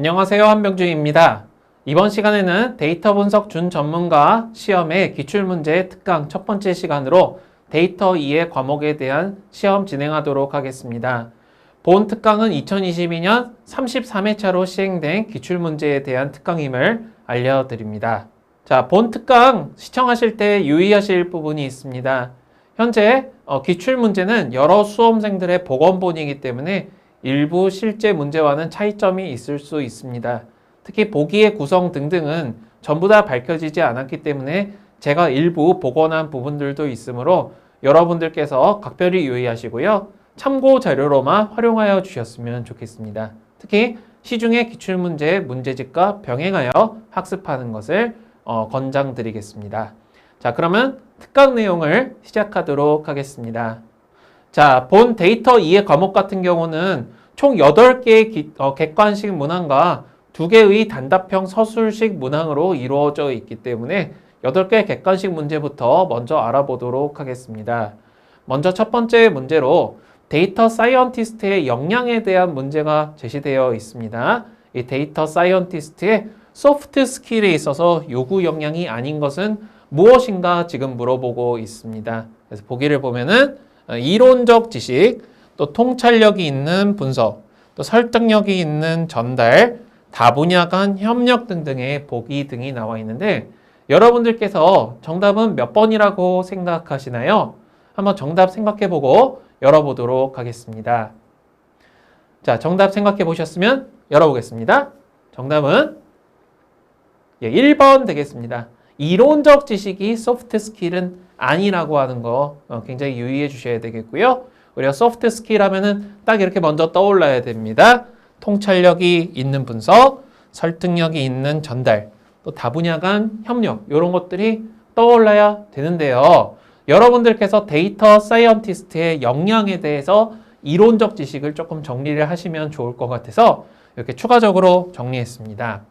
안녕하세요, 한병준입니다. 이번 시간에는 데이터 분석 준 전문가 시험의 기출문제 특강 첫 번째 시간으로 데이터 2의 과목에 대한 시험 진행하도록 하겠습니다. 본 특강은 2022년 33회차로 시행된 기출문제에 대한 특강임을 알려드립니다. 자, 본 특강 시청하실 때 유의하실 부분이 있습니다. 현재 기출문제는 여러 수험생들의 보건본이기 때문에 일부 실제 문제와는 차이점이 있을 수 있습니다. 특히 보기의 구성 등등은 전부 다 밝혀지지 않았기 때문에 제가 일부 복원한 부분들도 있으므로 여러분들께서 각별히 유의하시고요. 참고 자료로만 활용하여 주셨으면 좋겠습니다. 특히 시중의 기출문제 문제집과 병행하여 학습하는 것을 권장드리겠습니다. 자, 그러면 특강 내용을 시작하도록 하겠습니다. 자, 본 데이터 2의 과목 같은 경우는 총 8개의 객관식 문항과 2개의 단답형 서술식 문항으로 이루어져 있기 때문에 8개 객관식 문제부터 먼저 알아보도록 하겠습니다. 먼저 첫 번째 문제로 데이터 사이언티스트의 역량에 대한 문제가 제시되어 있습니다. 이 데이터 사이언티스트의 소프트 스킬에 있어서 요구 역량이 아닌 것은 무엇인가 지금 물어보고 있습니다. 그래서 보기를 보면은 이론적 지식, 또 통찰력이 있는 분석, 또 설득력이 있는 전달, 다분야 간 협력 등등의 보기 등이 나와 있는데 여러분들께서 정답은 몇 번이라고 생각하시나요? 한번 정답 생각해보고 열어보도록 하겠습니다. 자, 정답 생각해 보셨으면 열어보겠습니다. 정답은 1번 되겠습니다. 이론적 지식이 소프트 스킬은 아니라고 하는 거 굉장히 유의해 주셔야 되겠고요. 우리가 소프트 스킬 하면은 딱 이렇게 먼저 떠올라야 됩니다. 통찰력이 있는 분석, 설득력이 있는 전달, 또 다분야 간 협력 이런 것들이 떠올라야 되는데요. 여러분들께서 데이터 사이언티스트의 역량에 대해서 이론적 지식을 조금 정리를 하시면 좋을 것 같아서 이렇게 추가적으로 정리했습니다.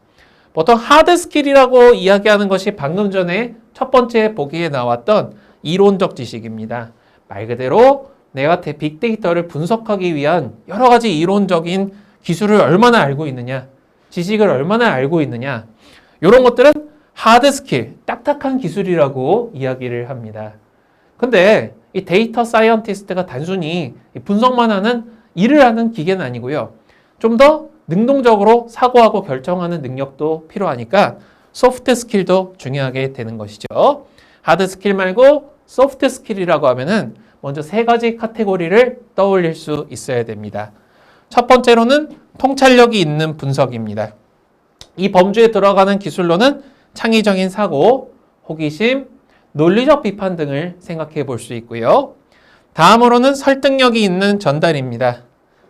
보통 하드 스킬이라고 이야기하는 것이 방금 전에 첫 번째 보기에 나왔던 이론적 지식입니다. 말 그대로 내가 빅데이터를 분석하기 위한 여러 가지 이론적인 기술을 얼마나 알고 있느냐, 지식을 얼마나 알고 있느냐, 이런 것들은 하드 스킬, 딱딱한 기술이라고 이야기를 합니다. 근데 이 데이터 사이언티스트가 단순히 분석만 하는 일을 하는 기계는 아니고요. 좀 더 능동적으로 사고하고 결정하는 능력도 필요하니까 소프트 스킬도 중요하게 되는 것이죠. 하드 스킬 말고 소프트 스킬이라고 하면은 먼저 세 가지 카테고리를 떠올릴 수 있어야 됩니다. 첫 번째로는 통찰력이 있는 분석입니다. 이 범주에 들어가는 기술로는 창의적인 사고, 호기심, 논리적 비판 등을 생각해 볼 수 있고요. 다음으로는 설득력이 있는 전달입니다.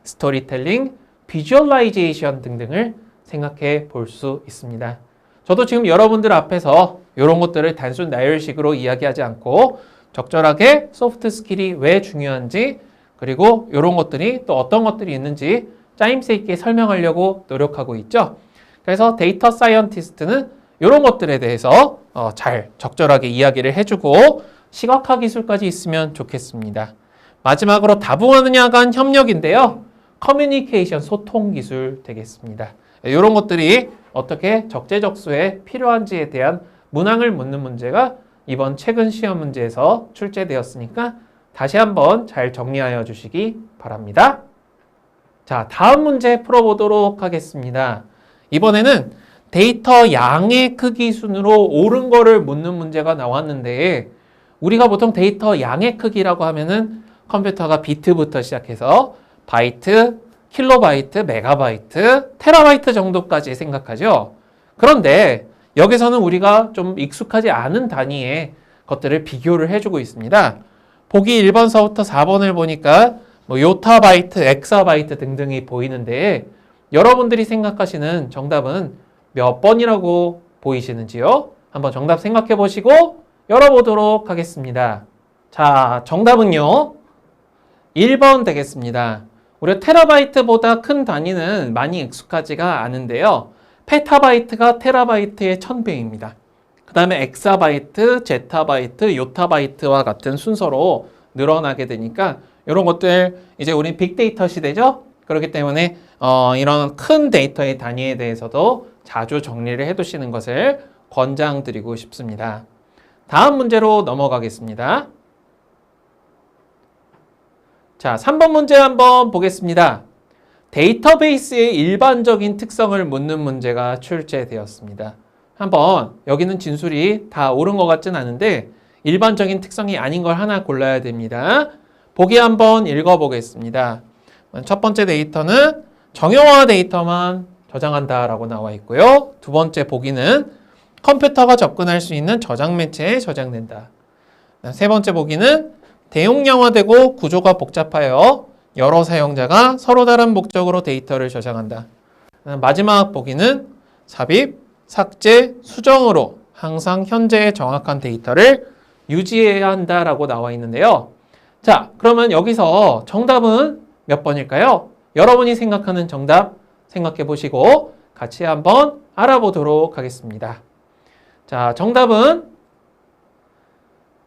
스토리텔링, 비주얼라이제이션 등등을 생각해 볼 수 있습니다. 저도 지금 여러분들 앞에서 이런 것들을 단순 나열식으로 이야기하지 않고 적절하게 소프트 스킬이 왜 중요한지 그리고 이런 것들이 또 어떤 것들이 있는지 짜임새 있게 설명하려고 노력하고 있죠. 그래서 데이터 사이언티스트는 이런 것들에 대해서 잘 적절하게 이야기를 해주고 시각화 기술까지 있으면 좋겠습니다. 마지막으로 다분야 간 협력인데요. 커뮤니케이션, 소통 기술 되겠습니다. 이런 것들이 어떻게 적재적소에 필요한지에 대한 문항을 묻는 문제가 이번 최근 시험 문제에서 출제되었으니까 다시 한번 잘 정리하여 주시기 바랍니다. 자, 다음 문제 풀어보도록 하겠습니다. 이번에는 데이터 양의 크기 순으로 옳은 거를 묻는 문제가 나왔는데 우리가 보통 데이터 양의 크기라고 하면은 컴퓨터가 비트부터 시작해서 바이트, 킬로바이트, 메가바이트, 테라바이트 정도까지 생각하죠. 그런데 여기서는 우리가 좀 익숙하지 않은 단위의 것들을 비교를 해주고 있습니다. 보기 1번서부터 4번을 보니까 요타바이트, 엑사바이트 등등이 보이는데 여러분들이 생각하시는 정답은 몇 번이라고 보이시는지요? 한번 정답 생각해 보시고 열어보도록 하겠습니다. 자, 정답은요. 1번 되겠습니다. 우리가 테라바이트보다 큰 단위는 많이 익숙하지가 않은데요. 페타바이트가 테라바이트의 1000배입니다. 그 다음에 엑사바이트, 제타바이트, 요타바이트와 같은 순서로 늘어나게 되니까 이런 것들 이제 우리 빅데이터 시대죠? 그렇기 때문에 이런 큰 데이터의 단위에 대해서도 자주 정리를 해두시는 것을 권장드리고 싶습니다. 다음 문제로 넘어가겠습니다. 자, 3번 문제 한번 보겠습니다. 데이터베이스의 일반적인 특성을 묻는 문제가 출제되었습니다. 한번 여기는 진술이 다 옳은 것 같진 않은데 일반적인 특성이 아닌 걸 하나 골라야 됩니다. 보기 한번 읽어보겠습니다. 첫 번째 데이터는 정형화 데이터만 저장한다라고 나와 있고요. 두 번째 보기는 컴퓨터가 접근할 수 있는 저장 매체에 저장된다. 세 번째 보기는 대용량화되고 구조가 복잡하여 여러 사용자가 서로 다른 목적으로 데이터를 저장한다. 마지막 보기는 삽입, 삭제, 수정으로 항상 현재의 정확한 데이터를 유지해야 한다라고 나와 있는데요. 자, 그러면 여기서 정답은 몇 번일까요? 여러분이 생각하는 정답 생각해 보시고 같이 한번 알아보도록 하겠습니다. 자, 정답은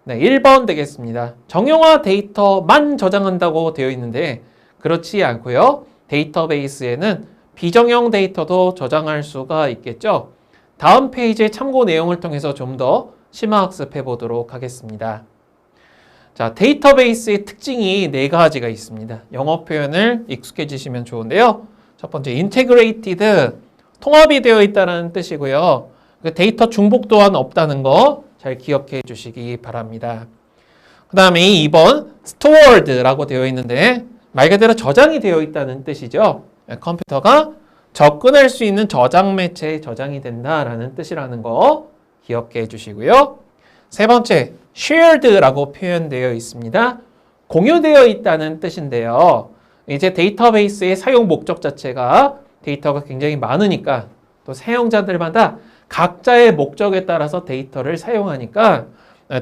1번 되겠습니다. 정형화 데이터만 저장한다고 되어 있는데 그렇지 않고요. 데이터베이스에는 비정형 데이터도 저장할 수가 있겠죠. 다음 페이지의 참고 내용을 통해서 좀 더 심화학습해 보도록 하겠습니다. 자, 데이터베이스의 특징이 4가지가 있습니다. 영어 표현을 익숙해지시면 좋은데요. 첫 번째, integrated, 통합이 되어 있다는 뜻이고요. 데이터 중복 또한 없다는 거 잘 기억해 주시기 바랍니다. 그 다음에 2번, stored라고 되어 있는데 말 그대로 저장이 되어 있다는 뜻이죠. 컴퓨터가 접근할 수 있는 저장 매체에 저장이 된다라는 뜻이라는 거 기억해 주시고요. 세 번째, shared라고 표현되어 있습니다. 공유되어 있다는 뜻인데요. 이제 데이터베이스의 사용 목적 자체가 데이터가 굉장히 많으니까 또 사용자들마다 각자의 목적에 따라서 데이터를 사용하니까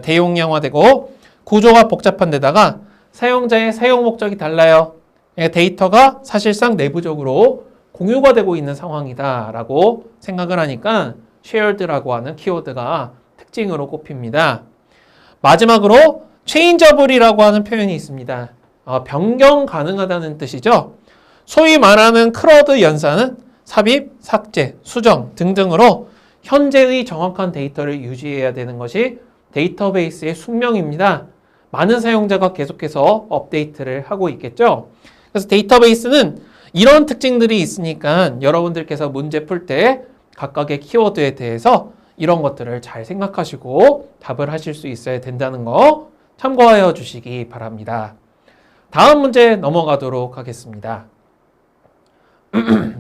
대용량화되고 구조가 복잡한 데다가 사용자의 사용 목적이 달라요. 데이터가 사실상 내부적으로 공유가 되고 있는 상황이다라고 생각을 하니까 shared라고 하는 키워드가 특징으로 꼽힙니다. 마지막으로 changeable이라고 하는 표현이 있습니다. 변경 가능하다는 뜻이죠. 소위 말하는 크러드 연산은 삽입, 삭제, 수정 등등으로 현재의 정확한 데이터를 유지해야 되는 것이 데이터베이스의 숙명입니다. 많은 사용자가 계속해서 업데이트를 하고 있겠죠. 그래서 데이터베이스는 이런 특징들이 있으니까 여러분들께서 문제 풀 때 각각의 키워드에 대해서 이런 것들을 잘 생각하시고 답을 하실 수 있어야 된다는 거 참고하여 주시기 바랍니다. 다음 문제 넘어가도록 하겠습니다.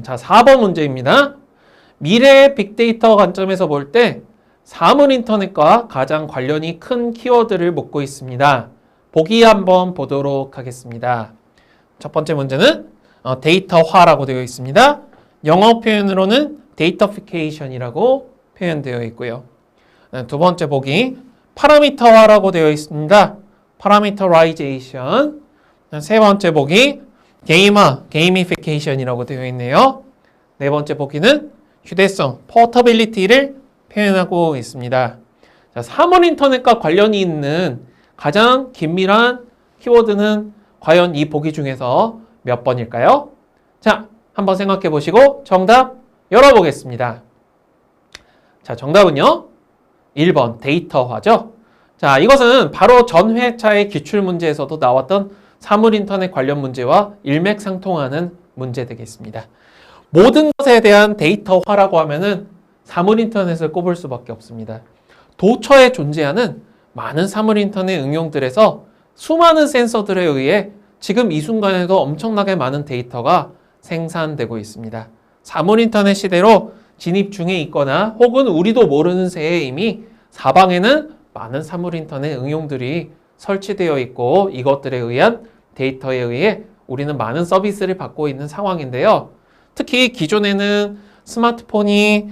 자, 4번 문제입니다. 미래의 빅데이터 관점에서 볼 때 사물 인터넷과 가장 관련이 큰 키워드를 묻고 있습니다. 보기 한번 보도록 하겠습니다. 첫 번째 문제는 데이터화라고 되어 있습니다. 영어 표현으로는 데이터피케이션이라고 표현되어 있고요. 두 번째 보기 파라미터화라고 되어 있습니다. 파라미터라이제이션. 세 번째 보기 게이미피케이션이라고 되어 있네요. 네 번째 보기는 휴대성, 포터빌리티를 표현하고 있습니다. 자, 사물 인터넷과 관련이 있는 가장 긴밀한 키워드는 과연 이 보기 중에서 몇 번일까요? 자, 한번 생각해 보시고 정답 열어보겠습니다. 자, 정답은요. 1번 데이터화죠. 자, 이것은 바로 전 회차의 기출문제에서도 나왔던 사물 인터넷 관련 문제와 일맥상통하는 문제 되겠습니다. 모든 것에 대한 데이터화라고 하면은 사물 인터넷을 꼽을 수밖에 없습니다. 도처에 존재하는 많은 사물 인터넷 응용들에서 수많은 센서들에 의해 지금 이 순간에도 엄청나게 많은 데이터가 생산되고 있습니다. 사물 인터넷 시대로 진입 중에 있거나 혹은 우리도 모르는 새에 이미 사방에는 많은 사물 인터넷 응용들이 설치되어 있고 이것들에 의한 데이터에 의해 우리는 많은 서비스를 받고 있는 상황인데요. 특히 기존에는 스마트폰이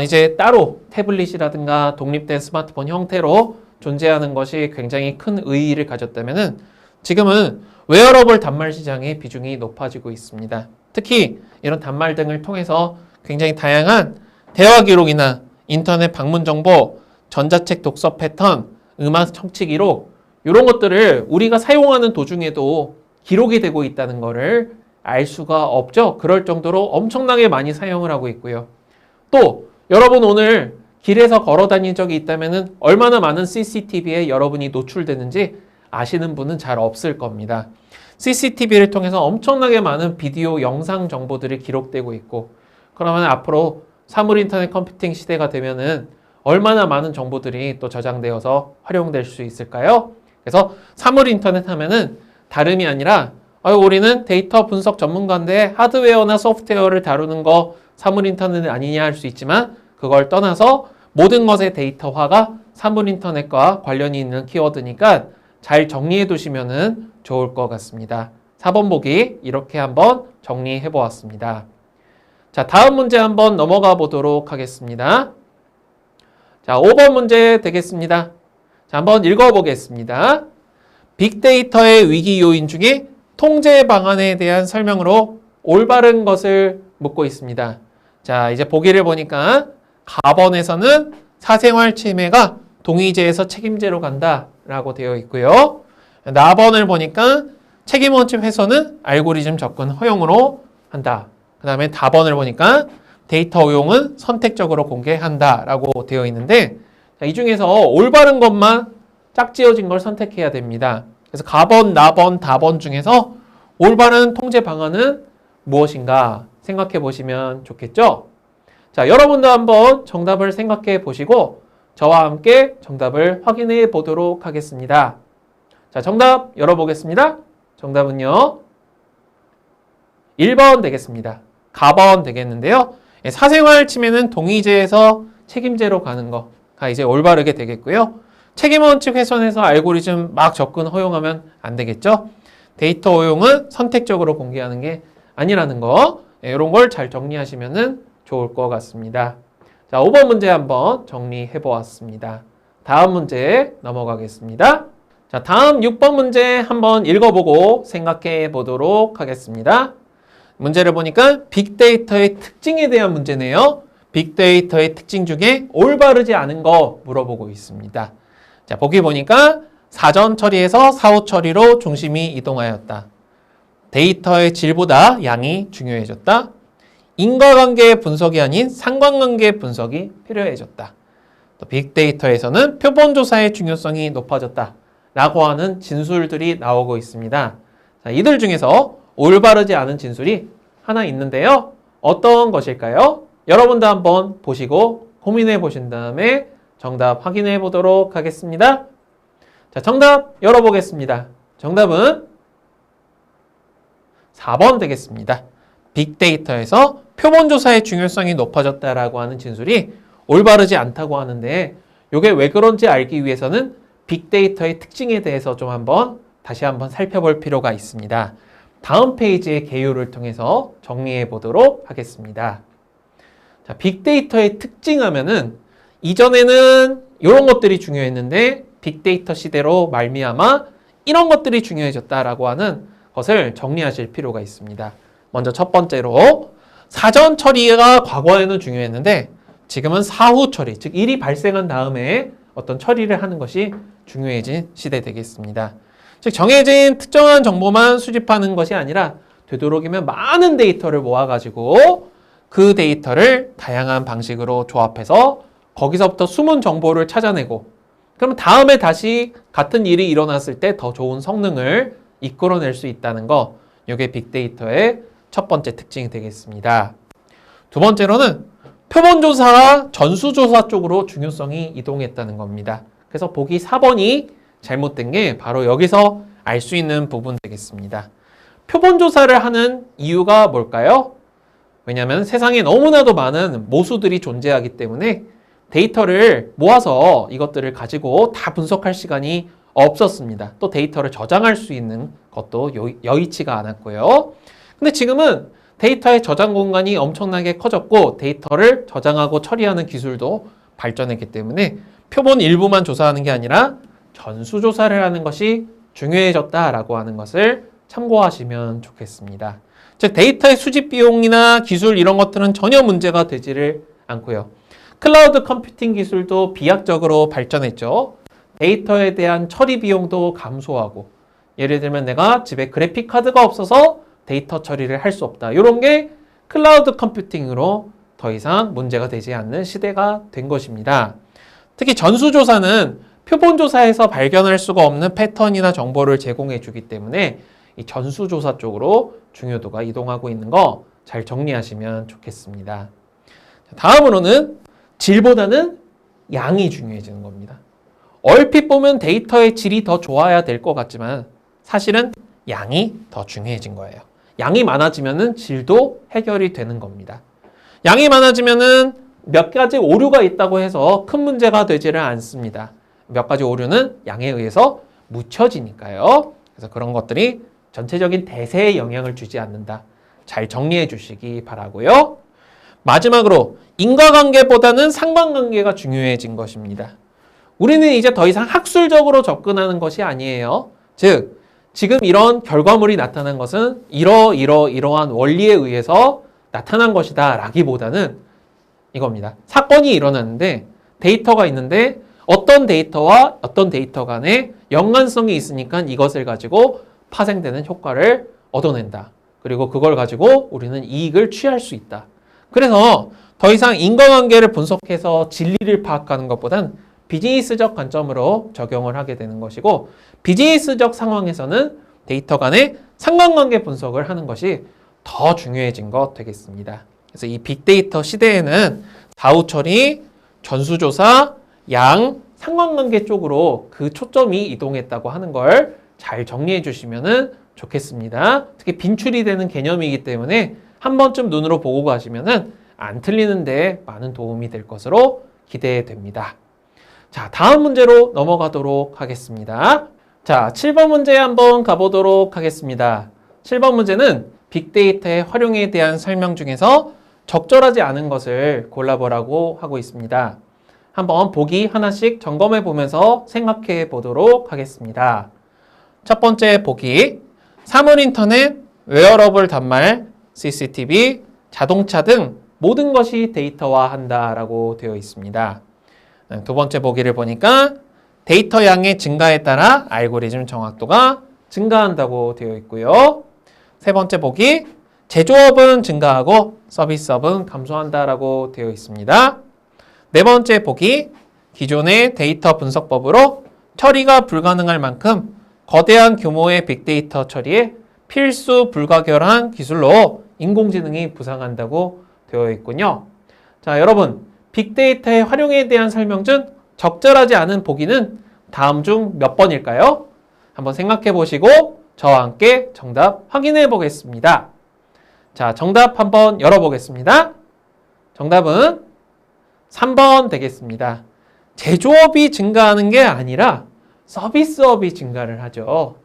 이제 따로 태블릿이라든가 독립된 스마트폰 형태로 존재하는 것이 굉장히 큰 의의를 가졌다면은 지금은 웨어러블 단말 시장의 비중이 높아지고 있습니다. 특히 이런 단말 등을 통해서 굉장히 다양한 대화 기록이나 인터넷 방문 정보, 전자책 독서 패턴, 음악 청취 기록 이런 것들을 우리가 사용하는 도중에도 기록이 되고 있다는 것을 알 수가 없죠. 그럴 정도로 엄청나게 많이 사용을 하고 있고요. 또 여러분 오늘 길에서 걸어 다닌 적이 있다면 얼마나 많은 CCTV에 여러분이 노출되는지 아시는 분은 잘 없을 겁니다. CCTV를 통해서 엄청나게 많은 비디오, 영상 정보들이 기록되고 있고, 그러면 앞으로 사물 인터넷 컴퓨팅 시대가 되면은 얼마나 많은 정보들이 또 저장되어서 활용될 수 있을까요? 그래서 사물 인터넷 하면은 다름이 아니라 우리는 데이터 분석 전문가인데 하드웨어나 소프트웨어를 다루는 거 사물 인터넷 아니냐 할 수 있지만, 그걸 떠나서 모든 것의 데이터화가 사물 인터넷과 관련이 있는 키워드니까 잘 정리해 두시면 좋을 것 같습니다. 4번 보기 이렇게 한번 정리해 보았습니다. 자, 다음 문제 한번 넘어가 보도록 하겠습니다. 자, 5번 문제 되겠습니다. 자, 한번 읽어보겠습니다. 빅데이터의 위기 요인 중에 통제 방안에 대한 설명으로 올바른 것을 묻고 있습니다. 자, 이제 보기를 보니까 가번에서는 사생활 침해가 동의제에서 책임제로 간다라고 되어 있고요. 나번을 보니까 책임 원칙 훼손은 알고리즘 접근 허용으로 한다. 그 다음에 다번을 보니까 데이터 오용은 선택적으로 공개한다라고 되어 있는데, 자, 이 중에서 올바른 것만 짝지어진 걸 선택해야 됩니다. 그래서 가번, 나번, 다번 중에서 올바른 통제 방안은 무엇인가 생각해 보시면 좋겠죠? 자, 여러분도 한번 정답을 생각해 보시고 저와 함께 정답을 확인해 보도록 하겠습니다. 자, 정답 열어보겠습니다. 정답은요, 1번 되겠습니다. 가번 되겠는데요. 사생활 침해는 동의제에서 책임제로 가는 거가 이제 올바르게 되겠고요. 책임 원칙 훼손해서 알고리즘 막 접근 허용하면 안 되겠죠. 데이터 오용은 선택적으로 공개하는 게 아니라는 거, 이런 걸 잘 정리하시면 좋을 것 같습니다. 자, 5번 문제 한번 정리해 보았습니다. 다음 문제 넘어가겠습니다. 자, 다음 6번 문제 한번 읽어보고 생각해 보도록 하겠습니다. 문제를 보니까 빅데이터의 특징에 대한 문제네요. 빅데이터의 특징 중에 올바르지 않은 거 물어보고 있습니다. 자, 보기 보니까 사전 처리에서 사후 처리로 중심이 이동하였다. 데이터의 질보다 양이 중요해졌다. 인과관계 분석이 아닌 상관관계 분석이 필요해졌다. 또 빅데이터에서는 표본조사의 중요성이 높아졌다. 라고 하는 진술들이 나오고 있습니다. 자, 이들 중에서 올바르지 않은 진술이 하나 있는데요. 어떤 것일까요? 여러분도 한번 보시고 고민해 보신 다음에 정답 확인해 보도록 하겠습니다. 자, 정답 열어보겠습니다. 정답은 4번 되겠습니다. 빅데이터에서 표본조사의 중요성이 높아졌다라고 하는 진술이 올바르지 않다고 하는데, 이게 왜 그런지 알기 위해서는 빅데이터의 특징에 대해서 좀 다시 한번 살펴볼 필요가 있습니다. 다음 페이지의 개요를 통해서 정리해 보도록 하겠습니다. 자, 빅데이터의 특징 하면은 이전에는 이런 것들이 중요했는데 빅데이터 시대로 말미암아 이런 것들이 중요해졌다라고 하는 것을 정리하실 필요가 있습니다. 먼저 첫 번째로 사전 처리가 과거에는 중요했는데 지금은 사후 처리, 즉 일이 발생한 다음에 어떤 처리를 하는 것이 중요해진 시대 되겠습니다. 즉 정해진 특정한 정보만 수집하는 것이 아니라 되도록이면 많은 데이터를 모아가지고 그 데이터를 다양한 방식으로 조합해서 거기서부터 숨은 정보를 찾아내고, 그러면 다음에 다시 같은 일이 일어났을 때 더 좋은 성능을 이끌어낼 수 있다는 거, 이게 빅데이터의 첫 번째 특징이 되겠습니다. 두 번째로는 표본조사와 전수조사 쪽으로 중요성이 이동했다는 겁니다. 그래서 보기 4번이 잘못된 게 바로 여기서 알 수 있는 부분 되겠습니다. 표본조사를 하는 이유가 뭘까요? 왜냐하면 세상에 너무나도 많은 모수들이 존재하기 때문에 데이터를 모아서 이것들을 가지고 다 분석할 시간이 없었습니다. 또 데이터를 저장할 수 있는 것도 여의치가 않았고요. 근데 지금은 데이터의 저장 공간이 엄청나게 커졌고 데이터를 저장하고 처리하는 기술도 발전했기 때문에 표본 일부만 조사하는 게 아니라 전수조사를 하는 것이 중요해졌다라고 하는 것을 참고하시면 좋겠습니다. 즉 데이터의 수집 비용이나 기술 이런 것들은 전혀 문제가 되지를 않고요. 클라우드 컴퓨팅 기술도 비약적으로 발전했죠. 데이터에 대한 처리 비용도 감소하고, 예를 들면 내가 집에 그래픽 카드가 없어서 데이터 처리를 할 수 없다. 이런 게 클라우드 컴퓨팅으로 더 이상 문제가 되지 않는 시대가 된 것입니다. 특히 전수조사는 표본조사에서 발견할 수가 없는 패턴이나 정보를 제공해 주기 때문에 이 전수조사 쪽으로 중요도가 이동하고 있는 거 잘 정리하시면 좋겠습니다. 다음으로는 질보다는 양이 중요해지는 겁니다. 얼핏 보면 데이터의 질이 더 좋아야 될 것 같지만 사실은 양이 더 중요해진 거예요. 양이 많아지면은 질도 해결이 되는 겁니다. 양이 많아지면은 몇 가지 오류가 있다고 해서 큰 문제가 되지를 않습니다. 몇 가지 오류는 양에 의해서 묻혀지니까요. 그래서 그런 것들이 전체적인 대세에 영향을 주지 않는다. 잘 정리해 주시기 바라고요. 마지막으로 인과관계보다는 상관관계가 중요해진 것입니다. 우리는 이제 더 이상 학술적으로 접근하는 것이 아니에요. 즉, 지금 이런 결과물이 나타난 것은 이러한 원리에 의해서 나타난 것이다 라기보다는 이겁니다. 사건이 일어났는데 데이터가 있는데 어떤 데이터와 어떤 데이터 간에 연관성이 있으니까 이것을 가지고 파생되는 효과를 얻어낸다. 그리고 그걸 가지고 우리는 이익을 취할 수 있다. 그래서 더 이상 인과관계를 분석해서 진리를 파악하는 것보단 비즈니스적 관점으로 적용을 하게 되는 것이고 비즈니스적 상황에서는 데이터 간의 상관관계 분석을 하는 것이 더 중요해진 것 되겠습니다. 그래서 이 빅데이터 시대에는 다우 처리, 전수조사, 양, 상관관계 쪽으로 그 초점이 이동했다고 하는 걸 잘 정리해 주시면 좋겠습니다. 특히 빈출이 되는 개념이기 때문에 한 번쯤 눈으로 보고 가시면 안 틀리는데 많은 도움이 될 것으로 기대됩니다. 자, 다음 문제로 넘어가도록 하겠습니다. 자, 7번 문제 한번 가보도록 하겠습니다. 7번 문제는 빅데이터의 활용에 대한 설명 중에서 적절하지 않은 것을 골라보라고 하고 있습니다. 한번 보기 하나씩 점검해 보면서 생각해 보도록 하겠습니다. 첫 번째 보기, 사물인터넷, 웨어러블 단말, CCTV, 자동차 등 모든 것이 데이터화한다 라고 되어 있습니다. 두 번째 보기를 보니까 데이터 양의 증가에 따라 알고리즘 정확도가 증가한다고 되어 있고요. 세 번째 보기, 제조업은 증가하고 서비스업은 감소한다라고 되어 있습니다. 네 번째 보기, 기존의 데이터 분석법으로 처리가 불가능할 만큼 거대한 규모의 빅데이터 처리에 필수 불가결한 기술로 인공지능이 부상한다고 되어 있군요. 자, 여러분, 빅데이터의 활용에 대한 설명 중 적절하지 않은 보기는 다음 중 몇 번일까요? 한번 생각해 보시고 저와 함께 정답 확인해 보겠습니다. 자, 정답 한번 열어보겠습니다. 정답은 3번 되겠습니다. 제조업이 증가하는 게 아니라 서비스업이 증가를 하죠.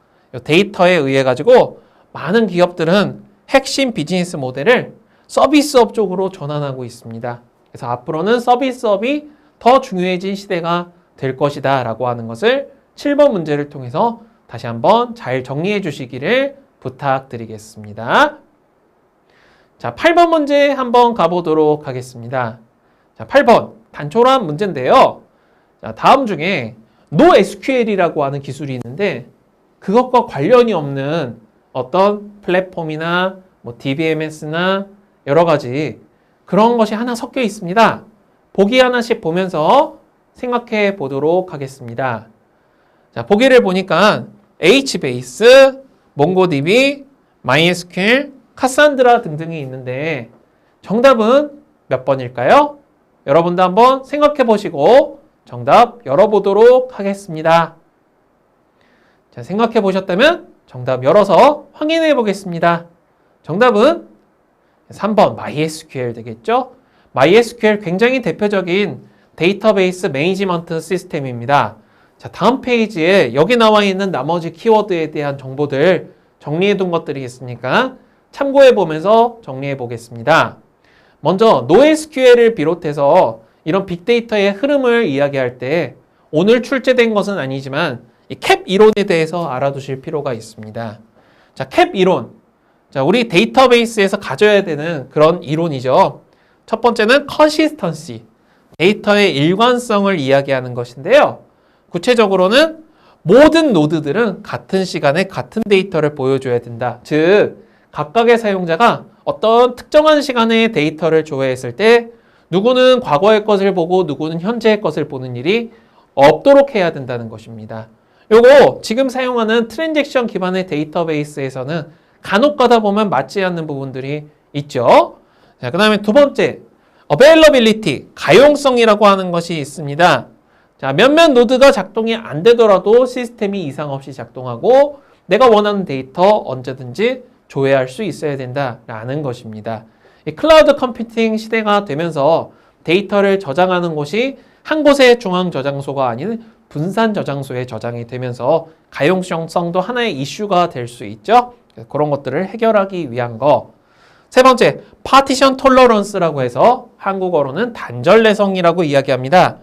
데이터에 의해 가지고 많은 기업들은 핵심 비즈니스 모델을 서비스업 쪽으로 전환하고 있습니다. 그래서 앞으로는 서비스업이 더 중요해진 시대가 될 것이다 라고 하는 것을 7번 문제를 통해서 다시 한번 잘 정리해 주시기를 부탁드리겠습니다. 자, 8번 문제 한번 가보도록 하겠습니다. 자, 8번 단촐한 문제인데요. 자, 다음 중에 NoSQL이라고 하는 기술이 있는데 그것과 관련이 없는 어떤 플랫폼이나 뭐 DBMS나 여러 가지 그런 것이 하나 섞여 있습니다. 보기 하나씩 보면서 생각해 보도록 하겠습니다. 자, 보기를 보니까 HBase, MongoDB, MySQL, 카산드라 등등이 있는데 정답은 몇 번일까요? 여러분도 한번 생각해 보시고 정답 열어보도록 하겠습니다. 자, 생각해 보셨다면 정답 열어서 확인해 보겠습니다. 정답은 3번 MySQL 되겠죠? MySQL 굉장히 대표적인 데이터베이스 매니지먼트 시스템입니다. 자, 다음 페이지에 여기 나와 있는 나머지 키워드에 대한 정보들 정리해 둔 것들이 있으니까 참고해 보면서 정리해 보겠습니다. 먼저 NoSQL을 비롯해서 이런 빅데이터의 흐름을 이야기할 때 오늘 출제된 것은 아니지만 이 캡 이론에 대해서 알아두실 필요가 있습니다. 자, 캡 이론. 자, 우리 데이터베이스에서 가져야 되는 그런 이론이죠. 첫 번째는 consistency. 데이터의 일관성을 이야기하는 것인데요. 구체적으로는 모든 노드들은 같은 시간에 같은 데이터를 보여줘야 된다. 즉, 각각의 사용자가 어떤 특정한 시간에 데이터를 조회했을 때 누구는 과거의 것을 보고 누구는 현재의 것을 보는 일이 없도록 해야 된다는 것입니다. 요거 지금 사용하는 트랜잭션 기반의 데이터베이스에서는 간혹 가다 보면 맞지 않는 부분들이 있죠. 자, 그 다음에 두 번째, availability, 가용성이라고 하는 것이 있습니다. 자, 몇몇 노드가 작동이 안 되더라도 시스템이 이상 없이 작동하고 내가 원하는 데이터 언제든지 조회할 수 있어야 된다라는 것입니다. 이 클라우드 컴퓨팅 시대가 되면서 데이터를 저장하는 곳이 한 곳의 중앙 저장소가 아닌 분산 저장소에 저장이 되면서 가용성도 하나의 이슈가 될 수 있죠. 그런 것들을 해결하기 위한 거. 세 번째, 파티션 톨러런스라고 해서 한국어로는 단전래성이라고 이야기합니다.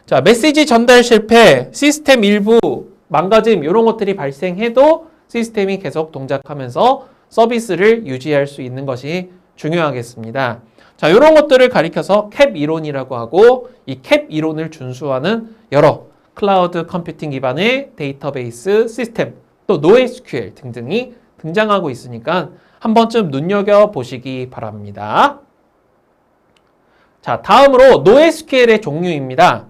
자, 메시지 전달 실패, 시스템 일부 망가짐 이런 것들이 발생해도 시스템이 계속 동작하면서 서비스를 유지할 수 있는 것이 중요하겠습니다. 자, 이런 것들을 가리켜서 캡 이론이라고 하고 이 캡 이론을 준수하는 여러 클라우드 컴퓨팅 기반의 데이터베이스 시스템 또 NoSQL 등등이 등장하고 있으니까 한 번쯤 눈여겨보시기 바랍니다. 자, 다음으로 NoSQL의 종류입니다.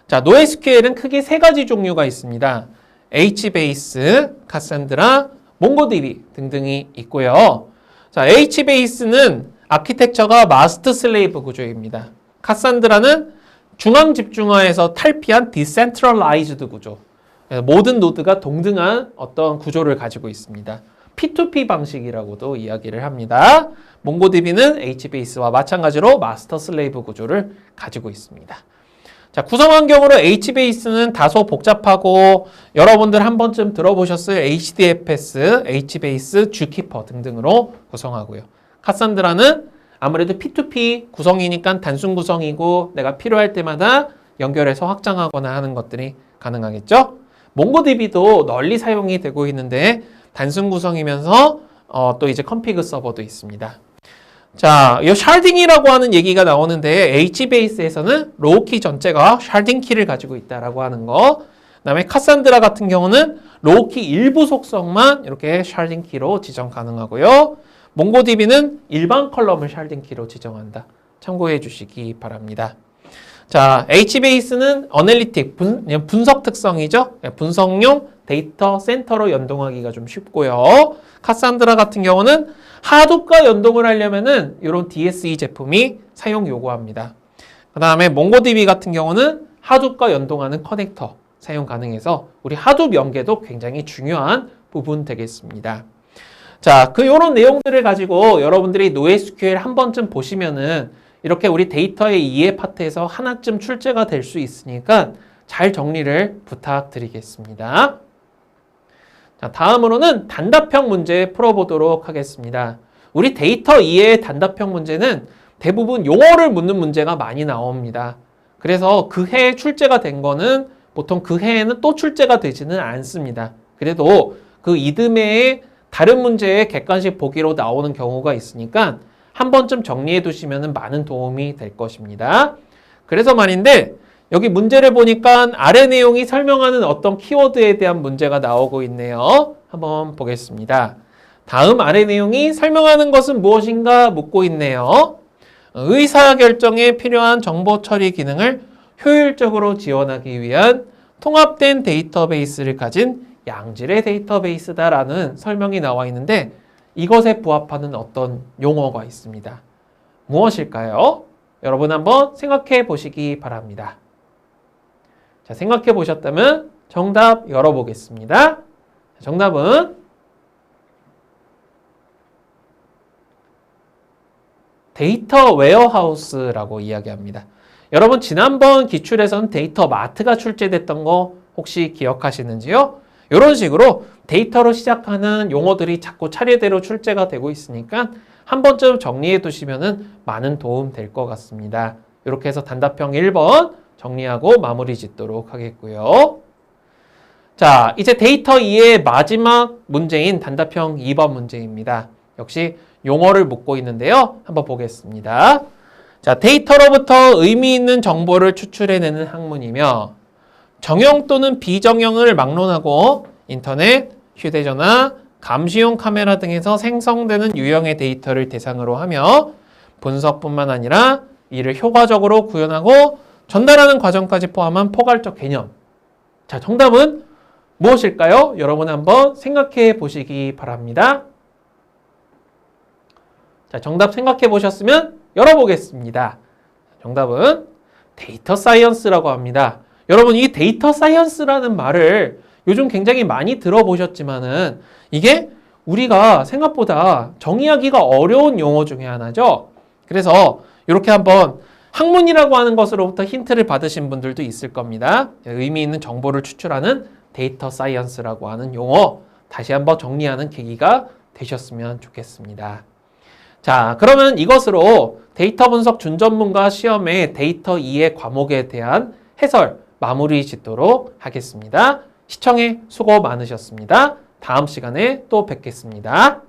자, NoSQL은 크게 세 가지 종류가 있습니다. HBase, 카산드라, 몽고DB 등등이 있고요. 자, HBase는 아키텍처가 마스터 슬레이브 구조입니다. 카산드라는 중앙 집중화에서 탈피한 디센트럴라이즈드 구조. 모든 노드가 동등한 어떤 구조를 가지고 있습니다. P2P 방식이라고도 이야기를 합니다. 몽고DB는 HBase와 마찬가지로 마스터 슬레이브 구조를 가지고 있습니다. 자, 구성 환경으로 HBase는 다소 복잡하고 여러분들 한 번쯤 들어보셨을 HDFS, HBase, Zookeeper 등등으로 구성하고요. 카산드라는 아무래도 P2P 구성이니까 단순 구성이고 내가 필요할 때마다 연결해서 확장하거나 하는 것들이 가능하겠죠. 몽고DB도 널리 사용이 되고 있는데 단순 구성이면서 또 이제 컴피그 서버도 있습니다. 자, 이 샤딩이라고 하는 얘기가 나오는데 HBase에서는 로우키 전체가 샤딩 키를 가지고 있다라고 하는 거. 그다음에 카산드라 같은 경우는 로우키 일부 속성만 이렇게 샤딩 키로 지정 가능하고요. 몽고DB는 일반 컬럼을 샤딩 키로 지정한다. 참고해 주시기 바랍니다. 자, HBase는 어널리틱, 분석 특성이죠. 분석용 데이터 센터로 연동하기가 좀 쉽고요. 카산드라 같은 경우는 하둡과 연동을 하려면은 이런 DSE 제품이 사용 요구합니다. 그 다음에 몽고DB 같은 경우는 하둡과 연동하는 커넥터 사용 가능해서 우리 하둡 연계도 굉장히 중요한 부분 되겠습니다. 자, 요런 내용들을 가지고 여러분들이 NoSQL 한 번쯤 보시면은 이렇게 우리 데이터의 이해 파트에서 하나쯤 출제가 될 수 있으니까 잘 정리를 부탁드리겠습니다. 자, 다음으로는 단답형 문제 풀어보도록 하겠습니다. 우리 데이터 이해의 단답형 문제는 대부분 용어를 묻는 문제가 많이 나옵니다. 그래서 그 해에 출제가 된 거는 보통 그 해에는 또 출제가 되지는 않습니다. 그래도 그 이듬해에 다른 문제에 객관식 보기로 나오는 경우가 있으니까 한 번쯤 정리해 두시면 많은 도움이 될 것입니다. 그래서 말인데 여기 문제를 보니까 아래 내용이 설명하는 어떤 키워드에 대한 문제가 나오고 있네요. 한번 보겠습니다. 다음 아래 내용이 설명하는 것은 무엇인가 묻고 있네요. 의사결정에 필요한 정보 처리 기능을 효율적으로 지원하기 위한 통합된 데이터베이스를 가진 양질의 데이터베이스다라는 설명이 나와 있는데 이것에 부합하는 어떤 용어가 있습니다. 무엇일까요? 여러분 한번 생각해 보시기 바랍니다. 자, 생각해 보셨다면 정답 열어보겠습니다. 정답은 데이터 웨어하우스라고 이야기합니다. 여러분 지난번 기출에서는 데이터 마트가 출제됐던 거 혹시 기억하시는지요? 이런 식으로 데이터로 시작하는 용어들이 자꾸 차례대로 출제가 되고 있으니까 한 번쯤 정리해 두시면 많은 도움 될 것 같습니다. 이렇게 해서 단답형 1번 정리하고 마무리 짓도록 하겠고요. 자, 이제 데이터 이해의 마지막 문제인 단답형 2번 문제입니다. 역시 용어를 묻고 있는데요. 한번 보겠습니다. 자, 데이터로부터 의미 있는 정보를 추출해내는 학문이며 정형 또는 비정형을 막론하고 인터넷, 휴대전화, 감시용 카메라 등에서 생성되는 유형의 데이터를 대상으로 하며 분석뿐만 아니라 이를 효과적으로 구현하고 전달하는 과정까지 포함한 포괄적 개념. 자, 정답은 무엇일까요? 여러분 한번 생각해 보시기 바랍니다. 자, 정답 생각해 보셨으면 열어보겠습니다. 정답은 데이터 사이언스라고 합니다. 여러분, 이 데이터 사이언스라는 말을 요즘 굉장히 많이 들어보셨지만은 이게 우리가 생각보다 정의하기가 어려운 용어 중에 하나죠. 그래서 이렇게 한번 학문이라고 하는 것으로부터 힌트를 받으신 분들도 있을 겁니다. 의미 있는 정보를 추출하는 데이터 사이언스라고 하는 용어 다시 한번 정리하는 계기가 되셨으면 좋겠습니다. 자, 그러면 이것으로 데이터 분석 준전문가 시험의 데이터 2의 과목에 대한 해설 마무리 짓도록 하겠습니다. 시청에 수고 많으셨습니다. 다음 시간에 또 뵙겠습니다.